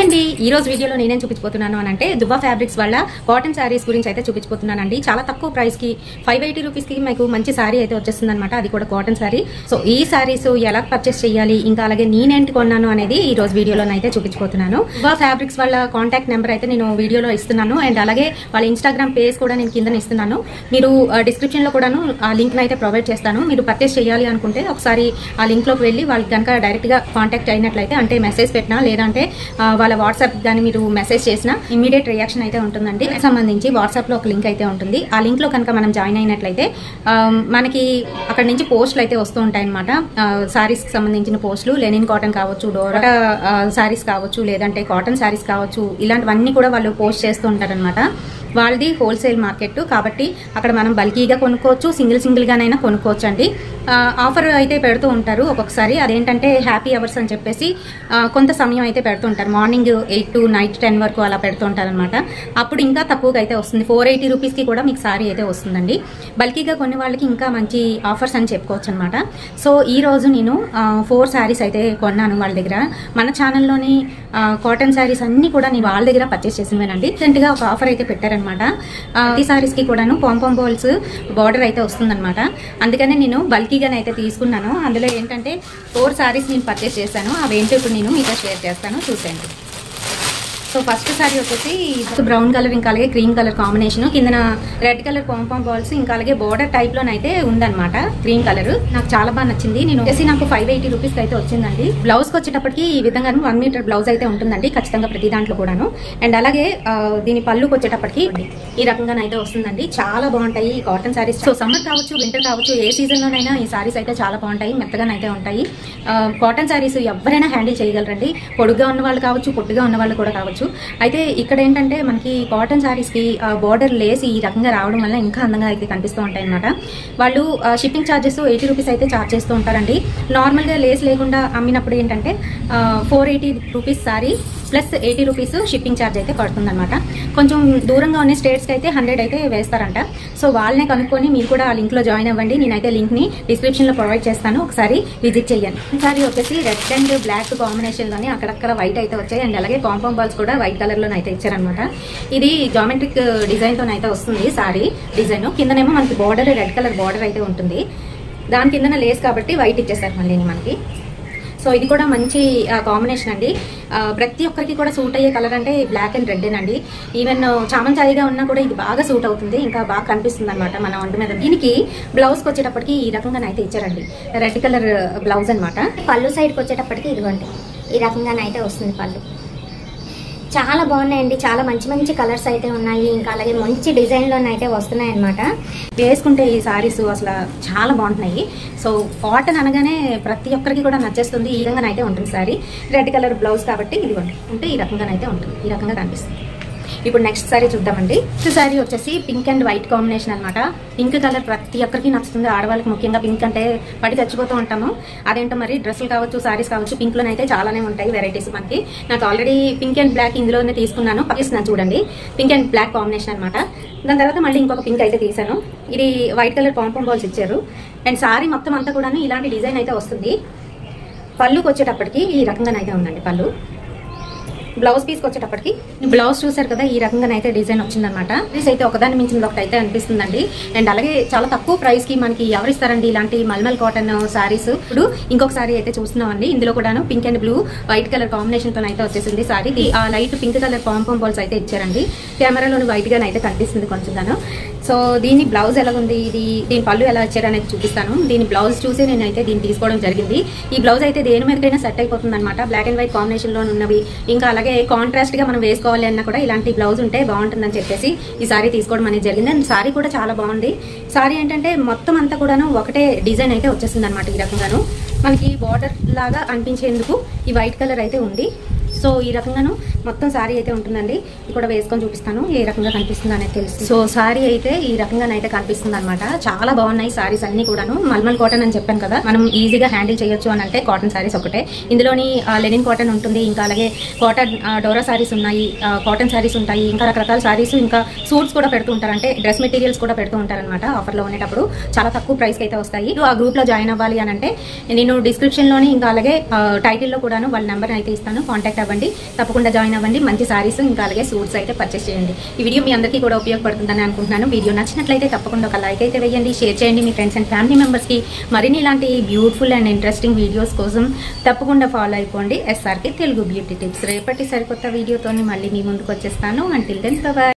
అండి ఈ రోజు వీడియోలో నేనేం చూపించబోతున్నాను అని అంటే దువ్వా ఫ్యాబ్రిక్స్ వల్ల కాటన్ శారీస్ గురించి అయితే చూపించబోతున్నానండి. చాలా తక్కువ ప్రైస్ కి 580 రూపీస్ కి మీకు మంచి శారీ అయితే వచ్చేస్తుంది అనమాట. అది కూడా కాటన్ శారీ. సో ఈ శారీస్ ఎలా పర్చేస్ చేయాలి, ఇంకా అలాగే నేనేంటి కొన్నాను అనేది ఈ రోజు వీడియోలో అయితే చూపించబోతున్నాను. దువ్వా ఫ్యాబ్రిక్స్ వాళ్ళ కాంటాక్ట్ నెంబర్ అయితే నేను వీడియోలో ఇస్తున్నాను. అండ్ అలాగే వాళ్ళ ఇన్స్టాగ్రామ్ పేజ్ కూడా నేను కింద ఇస్తున్నాను. మీరు డిస్క్రిప్షన్ లో కూడాను ఆ లింక్ అయితే ప్రొవైడ్ చేస్తాను. మీరు పర్చేస్ చేయాలి అనుకుంటే ఒకసారి ఆ లింక్ లోకి వెళ్ళి వాళ్ళకి కనుక డైరెక్ట్ గా కాంటాక్ట్ అయినట్లయితే, అంటే మెసేజ్ పెట్టినా లేదంటే వాళ్ళ వాట్సాప్ కానీ మీరు మెసేజ్ చేసినా ఇమీడియట్ రియాక్షన్ అయితే ఉంటుందండి. సంబంధించి వాట్సాప్ లో ఒక లింక్ అయితే ఉంటుంది. ఆ లింక్ లో కనుక మనం జాయిన్ అయినట్లయితే మనకి అక్కడ నుంచి పోస్టులు అయితే వస్తూ ఉంటాయి అనమాట. సారీస్ కి సంబంధించిన పోస్టులు, లెనిన్ కాటన్ కావచ్చు, డోరా సారీస్ కావచ్చు, లేదంటే కాటన్ సారీస్ కావచ్చు, ఇలాంటివన్నీ కూడా వాళ్ళు పోస్ట్ చేస్తూ ఉంటారనమాట. వాళ్ళది హోల్సేల్ మార్కెట్ కాబట్టి అక్కడ మనం బల్కీగా కొనుక్కోవచ్చు, సింగిల్ గానైనా కొనుక్కోవచ్చు అండి. ఆఫర్ అయితే పెడుతూ ఉంటారు ఒక్కొక్కసారి. అదేంటంటే హ్యాపీ అవర్స్ అని చెప్పేసి కొంత సమయం అయితే పెడుతూ ఉంటారు. మార్నింగ్ 8 to నైట్ 10 వరకు అలా పెడుతూ ఉంటారు అనమాట. అప్పుడు ఇంకా తక్కువగా అయితే వస్తుంది. 480 రూపీస్కి కూడా మీకు సారీ అయితే వస్తుందండి. బల్కీగా కొన్ని వాళ్ళకి ఇంకా మంచి ఆఫర్స్ అని చెప్పుకోవచ్చు అనమాట. సో ఈ రోజు నేను 4 శారీస్ అయితే కొన్నాను వాళ్ళ దగ్గర. మన ఛానల్లోని కాటన్ శారీస్ అన్ని కూడా నేను వాళ్ళ దగ్గర పర్చేస్ చేసినవేనండి. రీసెంట్ గా ఒక ఆఫర్ అయితే పెట్టారనమాట. ఈ సారీస్ కి కూడాను పాంపాం బాల్స్ బార్డర్ అయితే వస్తుందన్నమాట. అందుకనే నేను బల్కీగానైతే తీసుకున్నాను. అందులో ఏంటంటే 4 శారీస్ నేను పర్చేస్ చేశాను. అవేంటో ఇప్పుడు నేను మీతో షేర్ చేస్తాను, చూసేయండి. సో ఫస్ట్ సారీ వచ్చేసి బ్రౌన్ కలర్ ఇంకా అలాగే క్రీమ్ కలర్ కాంబినేషన్, కింద రెడ్ కలర్ పాంపాం బాల్స్ ఇంకా అలాగే బోర్డర్ టైప్ లోనైతే ఉందన్నమాట. క్రీమ్ కలర్ నాకు చాలా బాగా నచ్చింది. నేను వచ్చేసి నాకు 580 రూపీస్ అయితే వచ్చిందండి. బ్లౌజ్ కి వచ్చేటప్పటికి ఈ విధంగా 1 మీటర్ బ్లౌజ్ అయితే ఉంటుందండి ఖచ్చితంగా ప్రతి దాంట్లో కూడాను. అండ్ అలాగే దీని పళ్ళుకి వచ్చేటప్పటికి ఈ రకంగానైతే వస్తుందండి. చాలా బాగుంటాయి ఈ కాటన్ సారీస్. సో సమ్మర్ కావచ్చు, వింటర్ కావచ్చు, ఏ సీజన్ లోనైనా ఈ సారీస్ అయితే చాలా బాగుంటాయి, మెత్తగానైతే ఉంటాయి. కాటన్ సారీస్ ఎవరైనా హ్యాండిల్ చేయగలరండి. పొడుగ్గా ఉన్న వాళ్ళు కావచ్చు, పొట్టుగా ఉన్న వాళ్ళు కూడా కావచ్చు. అయితే ఇక్కడ ఏంటంటే మనకి కాటన్ సారీస్ కి బార్డర్ లేస్ ఈ రకంగా రావడం వల్ల ఇంకా అందంగా అయితే కనిపిస్తూ ఉంటాయి అనమాట. వాళ్ళు షిప్పింగ్ ఛార్జెస్ 80 రూపీస్ అయితే ఛార్జ్ చేస్తూ ఉంటారండి. నార్మల్ గా లేస్ లేకుండా అమ్మినప్పుడు ఏంటంటే 480 rupees sorry plus 80 rupees shipping charge అయితే పడుతుంది అనమాట. కొంచెం దూరంగా ఉన్న స్టేట్స్ కి అయితే 100 అయితే వేస్తారంట. సో వాళ్ళనే కనుక్కొని మీరు కూడా ఆ లింక్ లో జాయిన్ అవ్వండి. నేనైతే లింక్ ని డిస్క్రిప్షన్ లో ప్రొవైడ్ చేస్తాను, ఒకసారి విజిట్ చేయండి. సారీ వచ్చేసి రెడ్ అండ్ బ్లాక్ కాంబినేషన్ లోనే అక్కడక్కడ వైట్ అయితే వచ్చాయి. అండ్ అలాగే పాంపాం బాల్స్ కూడా వైట్ కలర్ లో అయితే ఇచ్చారనమాట. ఇది జామెట్రిక్ డిజైన్ తో అయితే వస్తుంది సారీ డిజైన్. కిందనేమో మనకి బార్డర్ రెడ్ కలర్ బార్డర్ అయితే ఉంటుంది. దాని కిందన లేస్ కాబట్టి వైట్ ఇచ్చేసారు మళ్ళీ మనకి. సో ఇది కూడా మంచి కాంబినేషన్ అండి. ప్రతి ఒక్కరికి కూడా సూట్ అయ్యే కలర్ అంటే బ్లాక్ అండ్ రెడ్ అండి. ఈవెన్ చామంచాయిగా ఉన్నా కూడా ఇది బాగా సూట్ అవుతుంది, ఇంకా బాగా కనిపిస్తుంది అనమాట మన ఒంటి మీద. దీనికి బ్లౌజ్ కి వచ్చేటప్పటికి ఈ రకంగానైతే ఇచ్చారండి, రెడ్ కలర్ బ్లౌజ్ అనమాట. పళ్ళు సైడ్కి వచ్చేటప్పటికి ఇదిగోండి ఈ రకంగానైతే వస్తుంది పళ్ళు. చాలా బాగున్నాయండి, చాలా మంచి కలర్స్ అయితే ఉన్నాయి, ఇంకా అలాగే మంచి డిజైన్లోనైతే వస్తున్నాయి అనమాట. వేసుకుంటే ఈ సారీస్ అసలు చాలా బాగుంటున్నాయి. సో కాటన్ అనగానే ప్రతి ఒక్కరికి కూడా నచ్చేస్తుంది. ఈ విధంగానైతే ఉంటుంది సారీ. రెడ్ కలర్ బ్లౌజ్ కాబట్టి ఇదిగోండి ఉంటే ఈ రకంగానైతే ఉంటుంది, ఈ రకంగా కనిపిస్తుంది. ఇప్పుడు నెక్స్ట్ సారీ చూద్దామండి. నెక్స్ట్ సారీ వచ్చేసి పింక్ అండ్ వైట్ కాంబినేషన్ అనమాట. పింక్ కలర్ ప్రతి ఒక్కరికి నచ్చుతుంది, ఆడవాళ్ళకి ముఖ్యంగా. పింక్ అంటే పడి చచ్చిపోతూ ఉంటాము. అదేంటో మరి డ్రెస్సులు కావచ్చు, సారీస్ కావచ్చు, పింక్ లోనైతే చాలానే ఉంటాయి వెరైటీస్ మనకి. నాకు ఆల్రెడీ పింక్ అండ్ బ్లాక్ ఇందులోనే తీసుకున్నాను. పక్కన చూడండి పింక్ అండ్ బ్లాక్ కాంబినేషన్ అనమాట. దాని తర్వాత మళ్ళీ ఇంకొక పింక్ అయితే తీసాను. ఇది వైట్ కలర్ పాంపాం బాల్స్ ఇచ్చారు. అండ్ సారీ మొత్తం అంతా కూడా ఇలాంటి డిజైన్ అయితే వస్తుంది. పళ్ళుకి వచ్చేటప్పటికి ఈ రకంగానైతే ఉందండి పళ్ళు. బ్లౌజ్ పీస్కి వచ్చేటప్పటికి బ్లౌజ్ చూసారు కదా, ఈ రకంగానైతే డిజైన్ వచ్చిందనమాట. పీస్ అయితే ఒకదాన్ని మించింది ఒకటి అయితే అనిపిస్తుందండి. అండ్ అలాగే చాలా తక్కువ ప్రైస్ కి మనకి ఎవరిస్తారండి ఇలాంటి మల్మల్ కాటన్ సారీస్. ఇప్పుడు ఇంకొక సారీ అయితే చూస్తున్నామండి. ఇందులో కూడాను pink and blue white colour combination తో అయితే వచ్చేసింది సారీ. ఆ light pink colour pom-pom balls అయితే ఇచ్చారండి. కెమెరాలోని వైట్ గా అయితే కనిపిస్తుంది కొంచెం గాను. సో దీని బ్లౌజ్ ఎలా ఉంది, దీని పళ్ళు ఎలా ఇచ్చారనేది చూపిస్తాను. దీని బ్లౌజ్ చూసి నేనైతే దీన్ని తీసుకోవడం జరిగింది. ఈ బ్లౌజ్ అయితే దేని మీదకైనా సెట్ అయిపోతుంది అనమాట. బ్లాక్ అండ్ వైట్ కాంబినేషన్ లో ఉన్నవి, ఇంకా అలాగే కాంట్రాస్ట్ గా మనం వేసుకోవాలి అన్నా కూడా ఇలాంటి బ్లౌజ్ ఉంటే బాగుంటుందని చెప్పేసి ఈ సారీ తీసుకోవడం అనేది జరిగింది. అండ్ సారీ కూడా చాలా బాగుంది. సారీ ఏంటంటే మొత్తం అంతా కూడాను ఒకటే డిజైన్ అయితే వచ్చేసింది అనమాట. ఈ రకంగాను మనకి బార్డర్ లాగా అనిపించేందుకు ఈ వైట్ కలర్ అయితే ఉంది. సో ఈ రకంగాను మొత్తం సారీ అయితే ఉంటుందండి. ఇక్కడ వేసుకొని చూపిస్తాను ఏ రకంగా కనిపిస్తుంది అనేది తెలుసు. సో సారీ అయితే ఈ రకంగానైతే కనిపిస్తుంది అనమాట. చాలా బాగున్నాయి సారీస్ అన్ని కూడాను. మల్మల్ కాటన్ అని చెప్పాను కదా, మనం ఈజీగా హ్యాండిల్ చేయొచ్చు అని అంటే కాటన్ సారీస్ ఒకటే. ఇందులోని లెనిన్ కాటన్ ఉంటుంది, ఇంకా అలాగే కాటన్ డోరా సారీస్ ఉన్నాయి, కాటన్ సారీస్ ఉంటాయి, ఇంకా రకరకాల సారీస్, ఇంకా సూట్స్ కూడా పెడుతూ ఉంటారు. అంటే డ్రెస్ మెటీరియల్స్ కూడా పెడుతూ ఉంటారు అనమాట. ఆఫర్లో ఉండేటప్పుడు చాలా తక్కువ ప్రైస్కి అయితే వస్తాయి. ఆ గ్రూప్ లో జాయిన్ అవ్వాలి అని అంటే నేను డిస్క్రిప్షన్ లోని ఇంకా అలాగే టైటిల్ లో కూడాను వాళ్ళ నెంబర్ అయితే ఇస్తాను, కాంటాక్ట్ అవ్వండి, తప్పకుండా జాయిన్ అవ్వండి. మంచి సారీస్ ఇంకా అలాగే సూట్స్ అయితే పర్చేస్ చేయండి. ఈ వీడియో మీ అందరికీ కూడా ఉపయోగపడుతుందని అనుకుంటున్నాను. వీడియో నచ్చినట్లయితే తప్పకుండా ఒక లైక్ అయితే వేయండి, షేర్ చేయండి మీ ఫ్రెండ్స్ అండ్ ఫ్యామిలీ మెంబర్స్కి. మరిన్ని ఇలాంటి బ్యూటిఫుల్ అండ్ ఇంట్రెస్టింగ్ వీడియోస్ కోసం తప్పకుండా ఫాలో అయిపోండి SRK తెలుగు బ్యూటీ టిప్స్. రేపటి సరికొత్త వీడియోతో మళ్ళీ మీ ముందుకు వచ్చేస్తాను. Until then by.